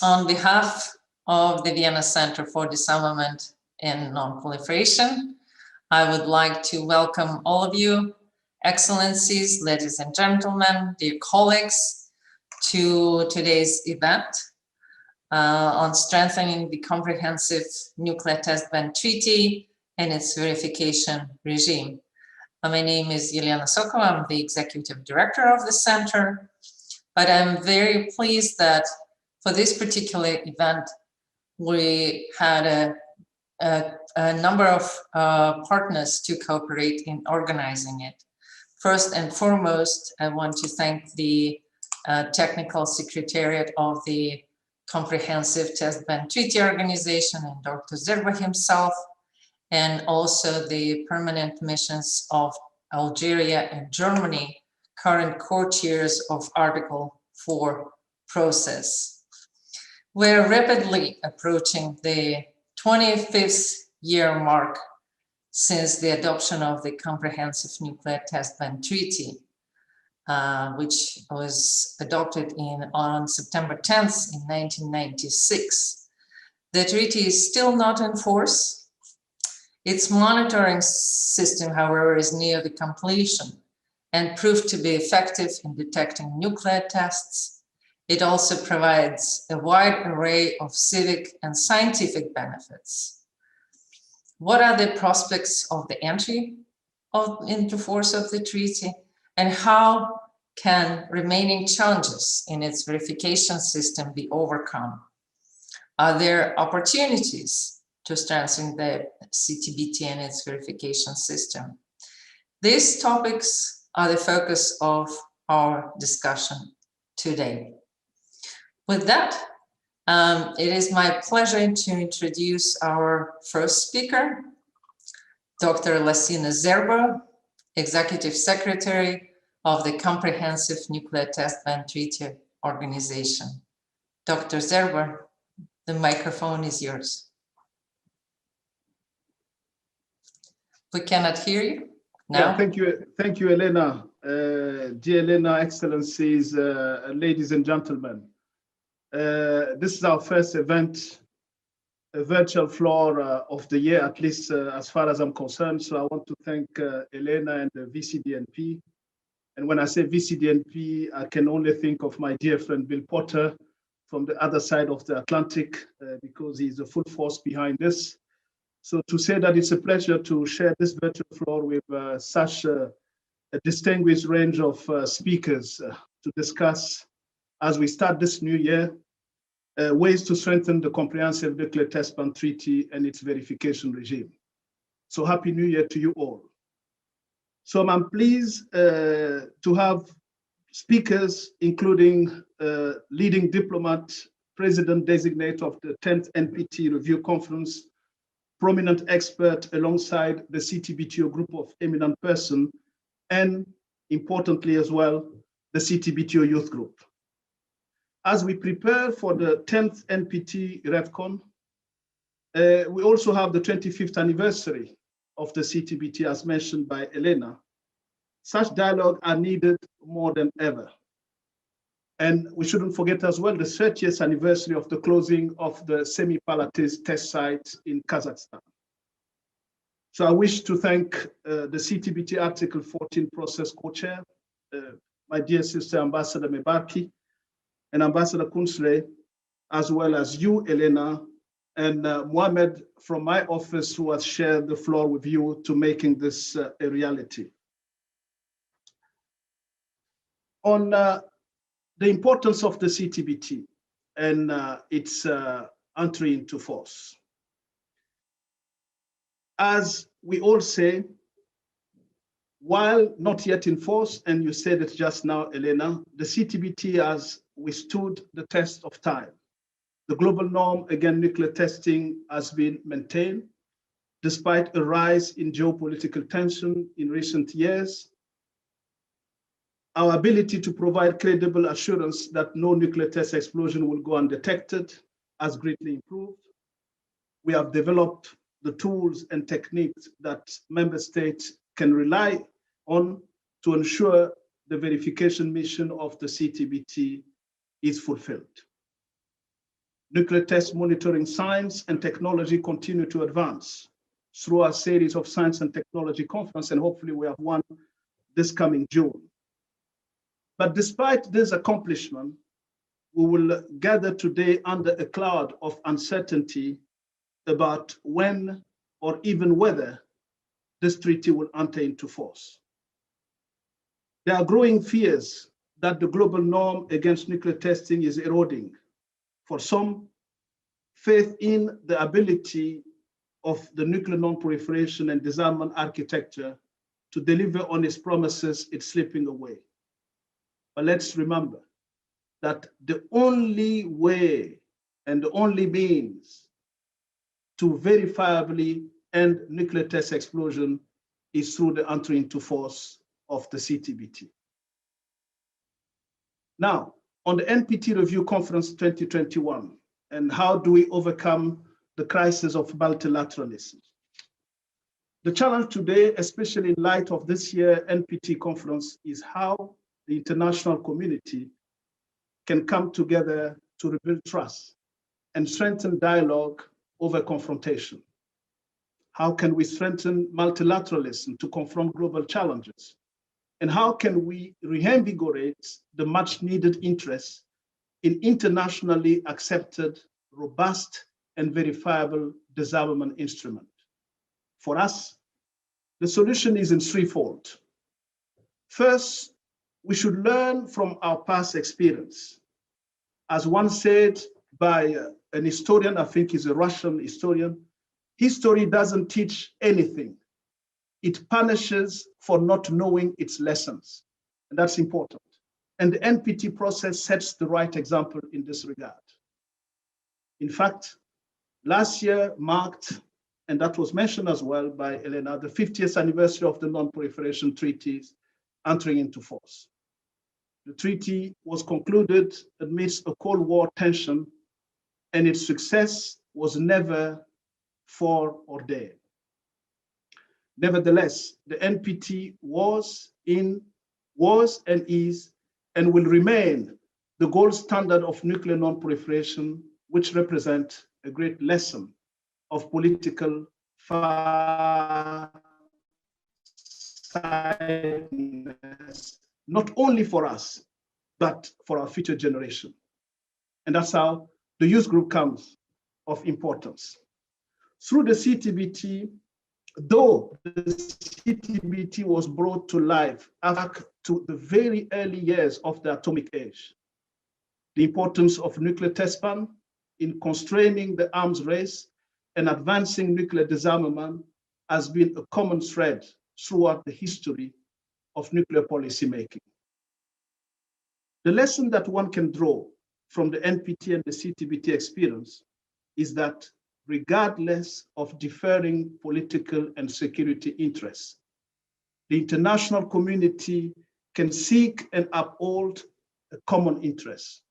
On behalf of the Vienna Center for Disarmament and Non-Proliferation, I would like to welcome all of you, excellencies, ladies and gentlemen, dear colleagues, to today's event on strengthening the comprehensive nuclear test ban treaty and its verification regime. My name is Elena Sokova. I'm the executive director of the center, but I'm very pleased that for this particular event, we had a number of partners to cooperate in organizing it. First and foremost, I want to thank the technical secretariat of the Comprehensive Test Ban Treaty Organization and Dr. Zerbo himself, and also the permanent missions of Algeria and Germany, current co-chairs of Article 4 process. We're rapidly approaching the 25th year mark since the adoption of the Comprehensive Nuclear Test Ban Treaty, which was adopted on September 10th in 1996. The treaty is still not in force. Its monitoring system, however, is near the completion and proved to be effective in detecting nuclear tests. It also provides a wide array of civic and scientific benefits. What are the prospects of the entry into force of the treaty, and how can remaining challenges in its verification system be overcome? Are there opportunities to strengthen the CTBT and its verification system? These topics are the focus of our discussion today. With that, it is my pleasure to introduce our first speaker, Dr. Lassina Zerbo, Executive Secretary of the Comprehensive Nuclear Test Ban Treaty Organization. Dr. Zerbo, the microphone is yours. We cannot hear you now. Yeah, thank you, Elena. Dear Elena, excellencies, ladies and gentlemen. This is our first event, a virtual floor of the year, at least as far as I'm concerned. So I want to thank Elena and the VCDNP. And when I say VCDNP, I can only think of my dear friend Bill Potter from the other side of the Atlantic, because he's the full force behind this. So to say that it's a pleasure to share this virtual floor with such a distinguished range of speakers to discuss, as we start this new year, ways to strengthen the Comprehensive Nuclear Test Ban Treaty and its verification regime. So Happy New Year to you all. So I'm pleased to have speakers, including leading diplomat, president-designate of the 10th NPT Review Conference, prominent expert alongside the CTBTO group of eminent persons, and importantly as well, the CTBTO youth group. As we prepare for the 10th NPT RevCon, we also have the 25th anniversary of the CTBT, as mentioned by Elena. Such dialogue are needed more than ever. And we shouldn't forget as well the 30th anniversary of the closing of the Semipalatinsk test site in Kazakhstan. So I wish to thank the CTBT Article 14 process co-chair, my dear sister Ambassador Mebarki, and Ambassador Küntzle, as well as you, Elena, and Mohammed from my office, who has shared the floor with you to making this a reality. On the importance of the CTBT and its entry into force. As we all say, while not yet in force, and you said it just now, Elena, the CTBT has withstood the test of time. The global norm against nuclear testing has been maintained, despite a rise in geopolitical tension in recent years. Our ability to provide credible assurance that no nuclear test explosion will go undetected has greatly improved. We have developed the tools and techniques that member states can rely on to ensure the verification mission of the CTBT is fulfilled. Nuclear test monitoring science and technology continue to advance through our series of science and technology conference, and hopefully we have one this coming June. But despite this accomplishment, we will gather today under a cloud of uncertainty about when or even whether this treaty will enter into force. There are growing fears that the global norm against nuclear testing is eroding. For some, faith in the ability of the nuclear non-proliferation and disarmament architecture to deliver on its promises is slipping away. But let's remember that the only way and the only means to verifiably end nuclear test explosion is through the entry into force of the CTBT. Now, on the NPT Review Conference 2021, and how do we overcome the crisis of multilateralism? The challenge today, especially in light of this year's NPT conference, is how the international community can come together to rebuild trust and strengthen dialogue over confrontation. How can we strengthen multilateralism to confront global challenges? And how can we reinvigorate the much needed interest in internationally accepted, robust, and verifiable disarmament instrument? For us, the solution is in threefold. First, we should learn from our past experience. As one said by an historian, I think he's a Russian historian, history doesn't teach anything. It punishes for not knowing its lessons, and that's important. And the NPT process sets the right example in this regard. In fact, last year marked, and that was mentioned as well by Elena, the 50th anniversary of the non-proliferation treaties entering into force. The treaty was concluded amidst a Cold War tension, and its success was never foreordained. Nevertheless, the NPT was and is and will remain the gold standard of nuclear non-proliferation, which represent a great lesson of political farsightedness, not only for us, but for our future generation. And that's how the youth group comes of importance. Through the CTBT, though the CTBT was brought to life back to the very early years of the atomic age, the importance of nuclear test ban in constraining the arms race and advancing nuclear disarmament has been a common thread throughout the history of nuclear policy making. The lesson that one can draw from the NPT and the CTBT experience is that regardless of differing political and security interests, the international community can seek and uphold a common interest.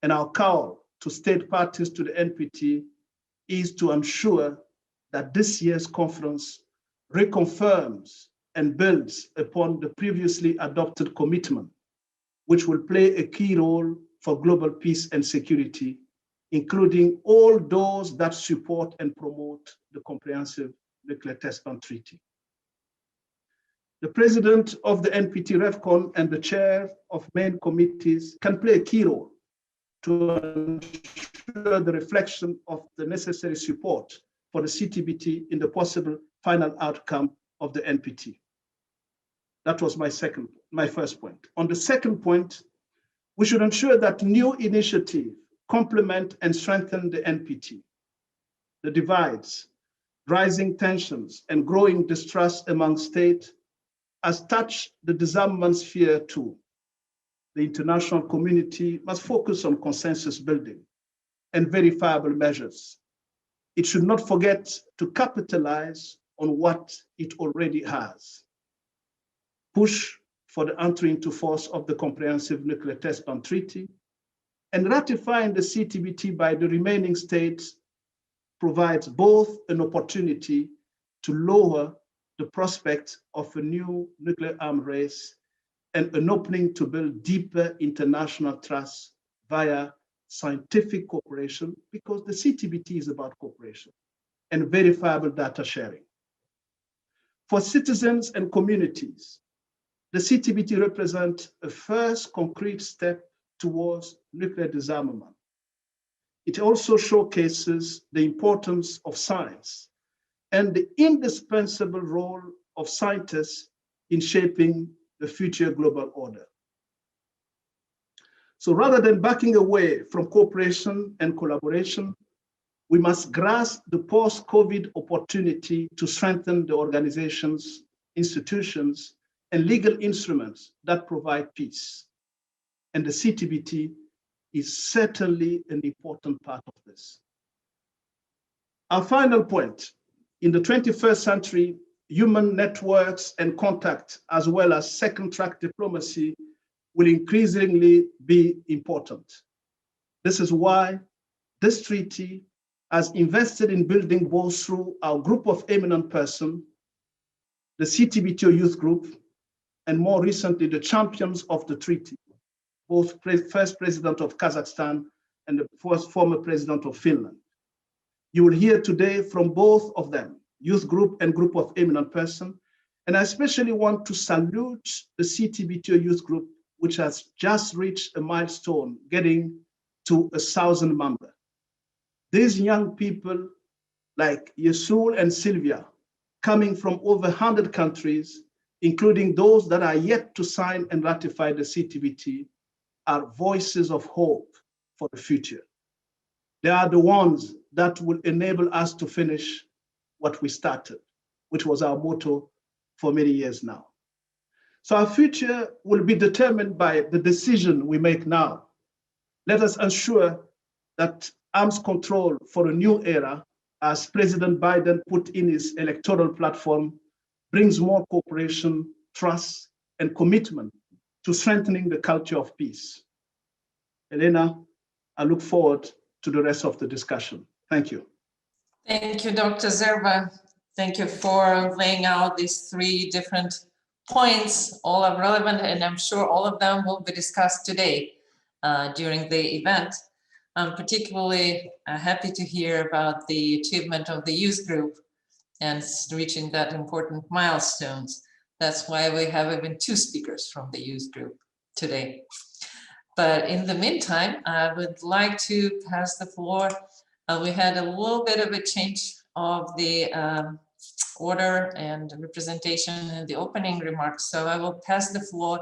And our call to state parties to the NPT is to ensure that this year's conference reconfirms and builds upon the previously adopted commitment, which will play a key role for global peace and security, including all those that support and promote the Comprehensive Nuclear Test Ban Treaty. The president of the NPT RevCon and the chair of main committees can play a key role to ensure the reflection of the necessary support for the CTBT in the possible final outcome of the NPT. That was my first point. On the second point, we should ensure that new initiatives complement and strengthen the NPT. The divides, rising tensions, and growing distrust among states has touched the disarmament sphere too. The international community must focus on consensus building and verifiable measures. It should not forget to capitalize on what it already has. Push for the entry into force of the Comprehensive Nuclear Test Ban Treaty, and ratifying the CTBT by the remaining states provides both an opportunity to lower the prospect of a new nuclear arms race and an opening to build deeper international trust via scientific cooperation, because the CTBT is about cooperation and verifiable data sharing. For citizens and communities, the CTBT represents a first concrete step towards nuclear disarmament. It also showcases the importance of science and the indispensable role of scientists in shaping the future global order. So rather than backing away from cooperation and collaboration, we must grasp the post-COVID opportunity to strengthen the organizations, institutions, and legal instruments that provide peace. And the CTBT is certainly an important part of this. Our final point, in the 21st century, human networks and contact, as well as second-track diplomacy, will increasingly be important. This is why this treaty has invested in building both through our group of eminent persons, the CTBTO Youth Group, and more recently, the champions of the treaty, both first president of Kazakhstan and the first former president of Finland. You will hear today from both of them, youth group and group of eminent persons, and I especially want to salute the CTBTO Youth Group, which has just reached a milestone, getting to 1,000 members. These young people like Yesul and Sylvia, coming from over 100 countries, including those that are yet to sign and ratify the CTBT, are voices of hope for the future. They are the ones that will enable us to finish what we started, which was our motto for many years now. So our future will be determined by the decision we make now. Let us ensure that arms control for a new era, as President Biden put in his electoral platform, brings more cooperation, trust, and commitment to strengthening the culture of peace. Elena, I look forward to the rest of the discussion. Thank you. Thank you, Dr. Zerbo. Thank you for laying out these three different points. All are relevant, and I'm sure all of them will be discussed today during the event. I'm particularly happy to hear about the achievement of the youth group and reaching that important milestones. That's why we have even two speakers from the youth group today. But in the meantime, I would like to pass the floor. We had a little bit of a change of the order and representation in the opening remarks. So I will pass the floor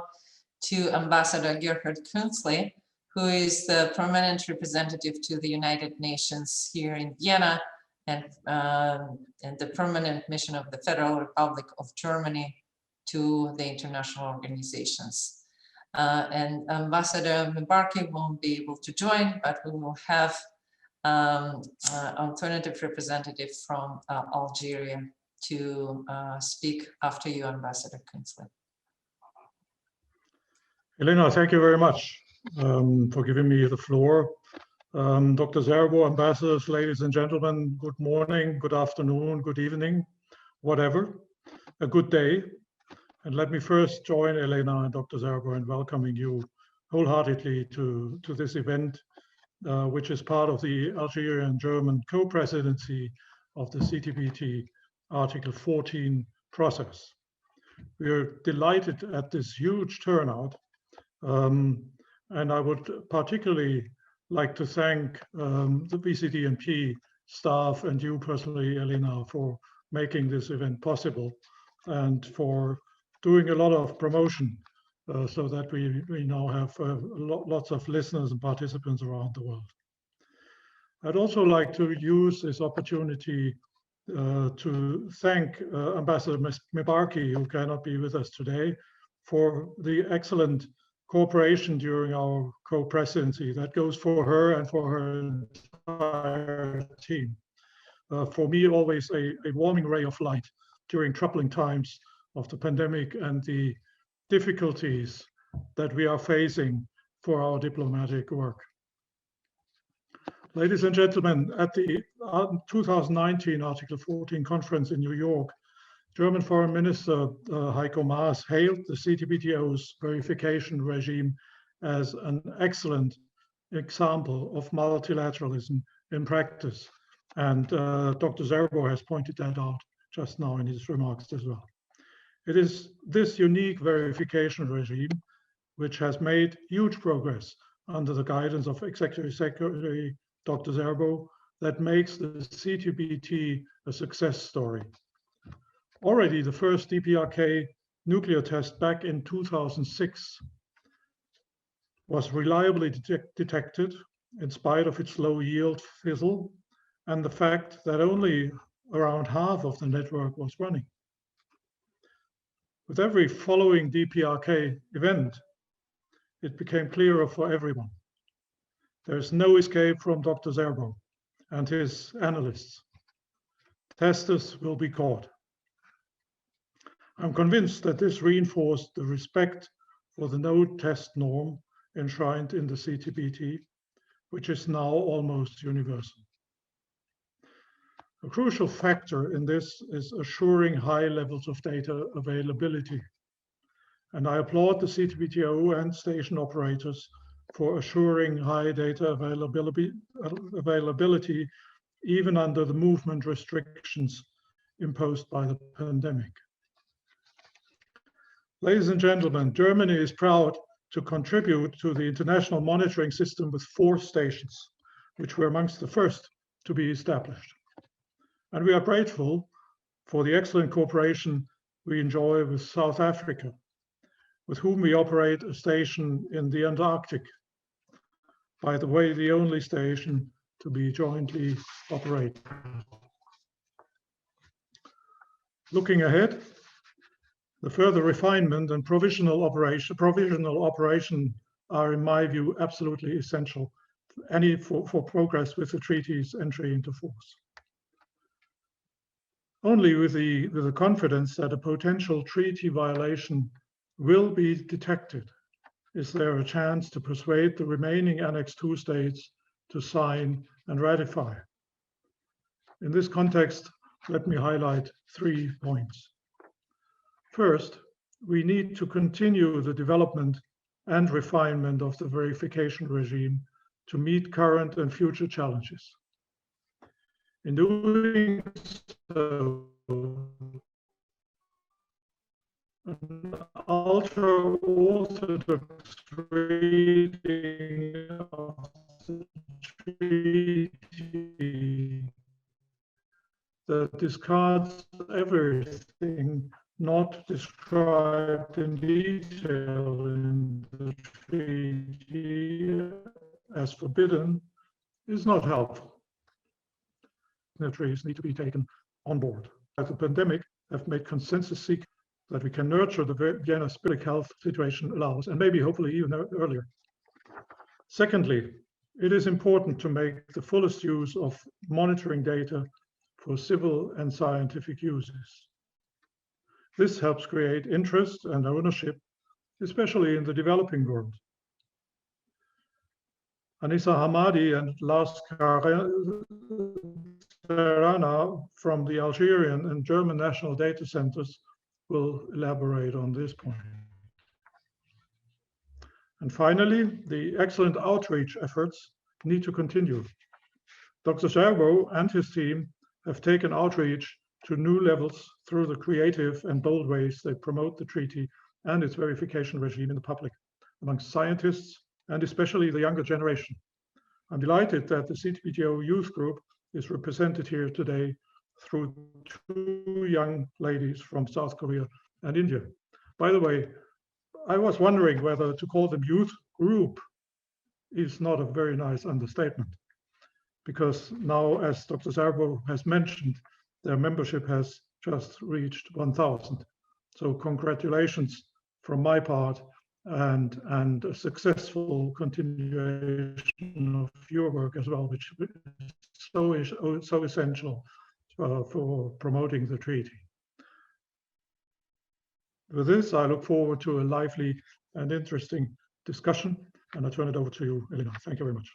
to Ambassador Gerhard Küntzle, who is the permanent representative to the United Nations here in Vienna and the permanent mission of the Federal Republic of Germany to the international organizations. And Ambassador Mebarki won't be able to join, but we will have alternative representative from Algeria to speak after you, Ambassador Küntzle. Elena, thank you very much for giving me the floor. Dr. Zerbo, ambassadors, ladies and gentlemen, good morning, good afternoon, good evening, whatever, a good day. And let me first join Elena and Dr. Zerbo in welcoming you wholeheartedly to this event, which is part of the Algerian-German co-presidency of the CTBT Article 14 process. We are delighted at this huge turnout, and I would particularly like to thank the VCDNP staff and you personally, Elena, for making this event possible and for doing a lot of promotion so that we now have lots of listeners and participants around the world. I'd also like to use this opportunity to thank Ambassador Mebarki, who cannot be with us today, for the excellent cooperation during our co-presidency. That goes for her and for her entire team. For me, always a warming ray of light during troubling times of the pandemic and the difficulties that we are facing for our diplomatic work. Ladies and gentlemen, at the 2019 Article 14 conference in New York, German Foreign Minister Heiko Maas hailed the CTBTO's verification regime as an excellent example of multilateralism in practice. And Dr. Zerbo has pointed that out just now in his remarks as well. It is this unique verification regime which has made huge progress under the guidance of Executive Secretary Dr. Zerbo that makes the CTBT a success story. Already the first DPRK nuclear test back in 2006 was reliably detected in spite of its low yield fizzle and the fact that only around half of the network was running. With every following DPRK event, it became clearer for everyone. There is no escape from Dr. Zerbo and his analysts. Testers will be caught. I'm convinced that this reinforced the respect for the no test norm enshrined in the CTBT, which is now almost universal. A crucial factor in this is assuring high levels of data availability. And I applaud the CTBTO and station operators for assuring high data availability even under the movement restrictions imposed by the pandemic. Ladies and gentlemen, Germany is proud to contribute to the international monitoring system with 4 stations, which were amongst the first to be established. And we are grateful for the excellent cooperation we enjoy with South Africa, with whom we operate a station in the Antarctic. By the way, the only station to be jointly operated. Looking ahead, the further refinement and provisional operation are, in my view, absolutely essential for progress with the treaty's entry into force. Only with the confidence that a potential treaty violation will be detected is there a chance to persuade the remaining Annex II states to sign and ratify. In this context, let me highlight 3 points. First, we need to continue the development and refinement of the verification regime to meet current and future challenges. In doing so, an ultra-orthodox reading of the treaty that discards everything not described in detail in the treaty as forbidden is not helpful. Signatories need to be taken on board. As the pandemic have made consensus seek that we can nurture the Vienna's public health situation allows, and maybe hopefully even earlier. Secondly, it is important to make the fullest use of monitoring data for civil and scientific uses. This helps create interest and ownership, especially in the developing world. Anissa Hamadi and Lars Serrana from the Algerian and German national data centers will elaborate on this point. And finally, the excellent outreach efforts need to continue. Dr. Zerbo and his team have taken outreach to new levels through the creative and bold ways they promote the treaty and its verification regime in the public, amongst scientists and especially the younger generation. I'm delighted that the CTBTO youth group is represented here today through 2 young ladies from South Korea and India. By the way, I was wondering whether to call them youth group is not a very nice understatement, because now, as Dr. Zerbo has mentioned, their membership has just reached 1,000. So congratulations from my part, and a successful continuation of your work as well, which is so essential for promoting the treaty. With this, I look forward to a lively and interesting discussion, and I turn it over to you, Elena. Thank you very much.